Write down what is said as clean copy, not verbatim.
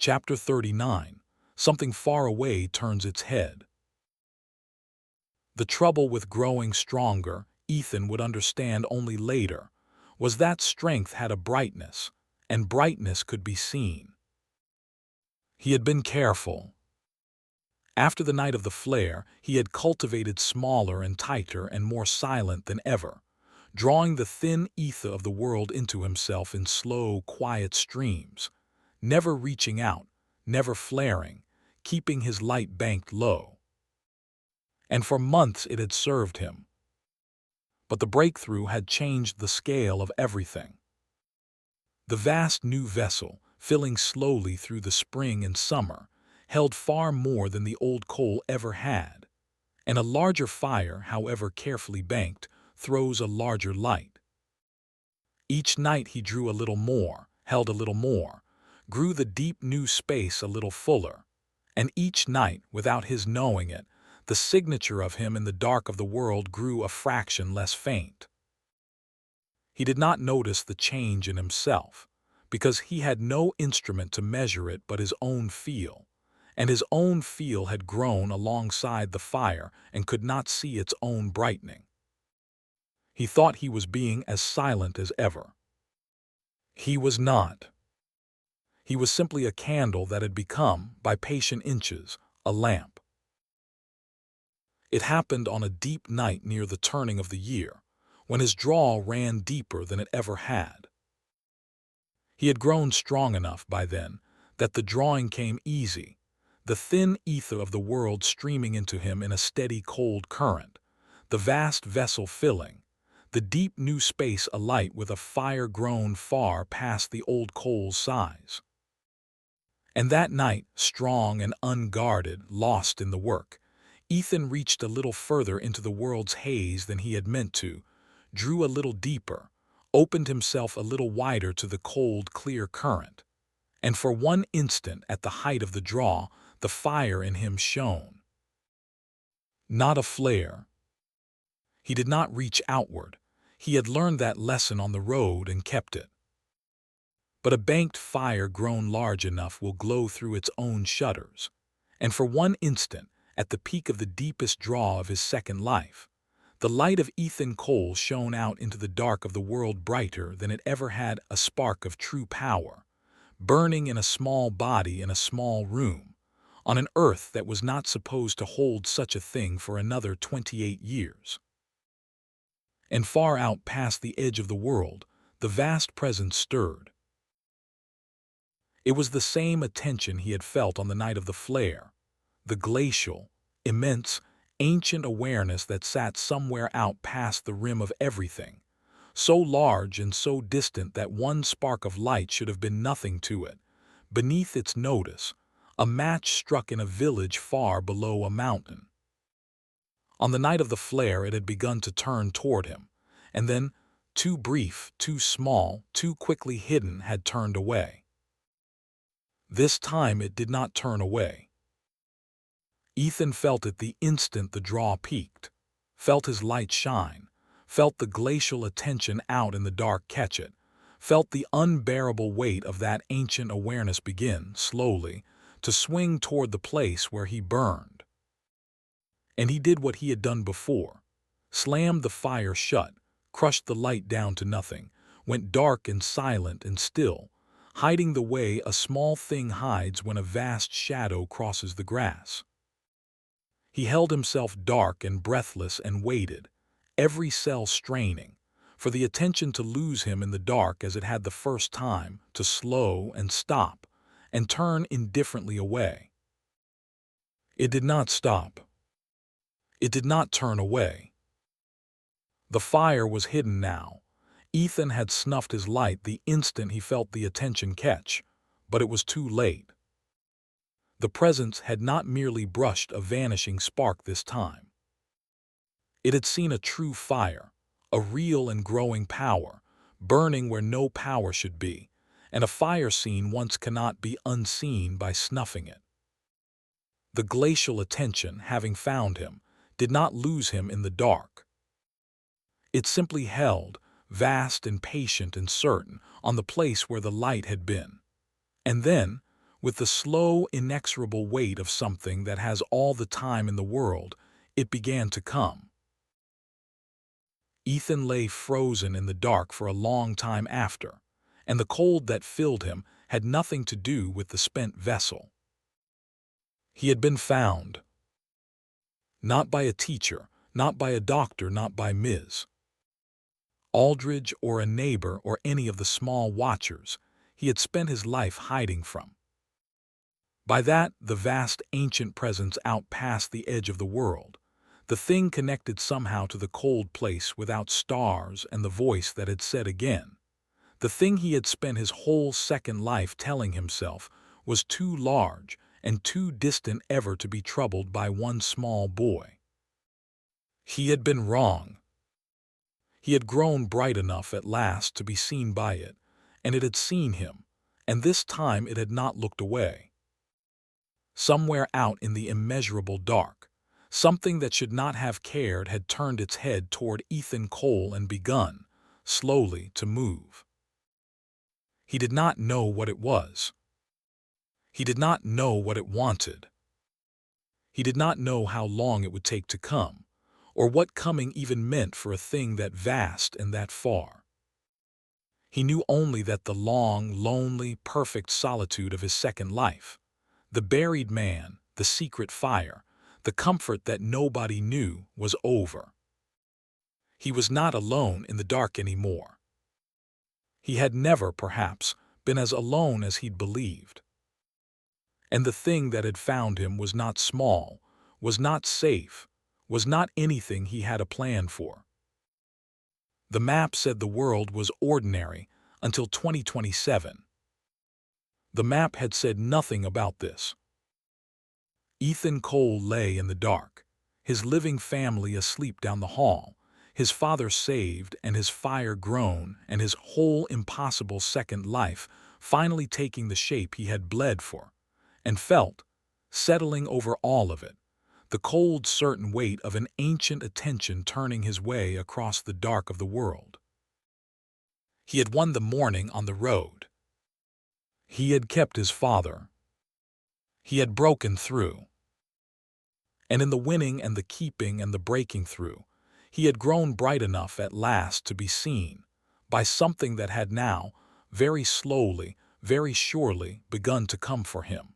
Chapter 39. Something far away turns its head. The trouble with growing stronger, Ethan would understand only later, was that strength had a brightness, and brightness could be seen. He had been careful. After the night of the flare, he had cultivated smaller and tighter and more silent than ever, drawing the thin ether of the world into himself in slow, quiet streams, never reaching out, never flaring, keeping his light banked low. And for months it had served him. But the breakthrough had changed the scale of everything. The vast new vessel, filling slowly through the spring and summer, held far more than the old coal ever had, and a larger fire, however carefully banked, throws a larger light. Each night he drew a little more, held a little more, grew the deep new space a little fuller, and each night, without his knowing it, the signature of him in the dark of the world grew a fraction less faint. He did not notice the change in himself, because he had no instrument to measure it but his own feel, and his own feel had grown alongside the fire and could not see its own brightening. He thought he was being as silent as ever. He was not. He was simply a candle that had become, by patient inches, a lamp. It happened on a deep night near the turning of the year, when his draw ran deeper than it ever had. He had grown strong enough by then that the drawing came easy, the thin ether of the world streaming into him in a steady cold current, the vast vessel filling, the deep new space alight with a fire grown far past the old coal's size. And that night, strong and unguarded, lost in the work, Ethan reached a little further into the world's haze than he had meant to, drew a little deeper, opened himself a little wider to the cold, clear current, and for one instant at the height of the draw, the fire in him shone. Not a flare. He did not reach outward. He had learned that lesson on the road and kept it. But a banked fire grown large enough will glow through its own shutters, and for one instant, at the peak of the deepest draw of his second life, the light of Ethan Cole shone out into the dark of the world brighter than it ever had, a spark of true power, burning in a small body in a small room, on an earth that was not supposed to hold such a thing for another 28 years. And far out past the edge of the world, the vast presence stirred. It was the same attention he had felt on the night of the flare, the glacial, immense, ancient awareness that sat somewhere out past the rim of everything, so large and so distant that one spark of light should have been nothing to it. Beneath its notice, a match struck in a village far below a mountain. On the night of the flare it had begun to turn toward him, and then, too brief, too small, too quickly hidden, had turned away. This time it did not turn away. Ethan felt it the instant the draw peaked, felt his light shine, felt the glacial attention out in the dark catch it, felt the unbearable weight of that ancient awareness begin, slowly, to swing toward the place where he burned. And he did what he had done before, slammed the fire shut, crushed the light down to nothing, went dark and silent and still, hiding the way a small thing hides when a vast shadow crosses the grass. He held himself dark and breathless and waited, every cell straining, for the attention to lose him in the dark as it had the first time, to slow and stop, and turn indifferently away. It did not stop. It did not turn away. The fire was hidden now. Ethan had snuffed his light the instant he felt the attention catch, but it was too late. The presence had not merely brushed a vanishing spark this time. It had seen a true fire, a real and growing power, burning where no power should be, and a fire seen once cannot be unseen by snuffing it. The glacial attention, having found him, did not lose him in the dark. It simply held, vast and patient and certain, on the place where the light had been. And then, With the slow, inexorable weight of something that has all the time in the world, it began to come. Ethan lay frozen in the dark for a long time after, and the cold that filled him had nothing to do with the spent vessel. He had been found. Not by a teacher, not by a doctor, not by Ms. Aldridge or a neighbor or any of the small watchers he had spent his life hiding from. By that, the vast ancient presence out past the edge of the world, the thing connected somehow to the cold place without stars and the voice that had said again, the thing he had spent his whole second life telling himself was too large and too distant ever to be troubled by one small boy. He had been wrong. He had grown bright enough at last to be seen by it, and it had seen him, and this time it had not looked away. Somewhere out in the immeasurable dark, something that should not have cared had turned its head toward Ethan Cole and begun, slowly, to move. He did not know what it was. He did not know what it wanted. He did not know how long it would take to come, or what coming even meant for a thing that vast and that far. He knew only that the long, lonely, perfect solitude of his second life, the buried man, the secret fire, the comfort that nobody knew, was over. He was not alone in the dark anymore. He had never, perhaps, been as alone as he'd believed. And the thing that had found him was not small, was not safe, was not anything he had a plan for. The map said the world was ordinary until 2027. The map had said nothing about this. Ethan Cole lay in the dark, his living family asleep down the hall, his father saved and his fire grown and his whole impossible second life finally taking the shape he had bled for, and felt, settling over all of it, the cold, certain weight of an ancient attention turning his way across the dark of the world. He had won the morning on the road. He had kept his father. He had broken through. And in the winning and the keeping and the breaking through, he had grown bright enough at last to be seen by something that had now, very slowly, very surely, begun to come for him.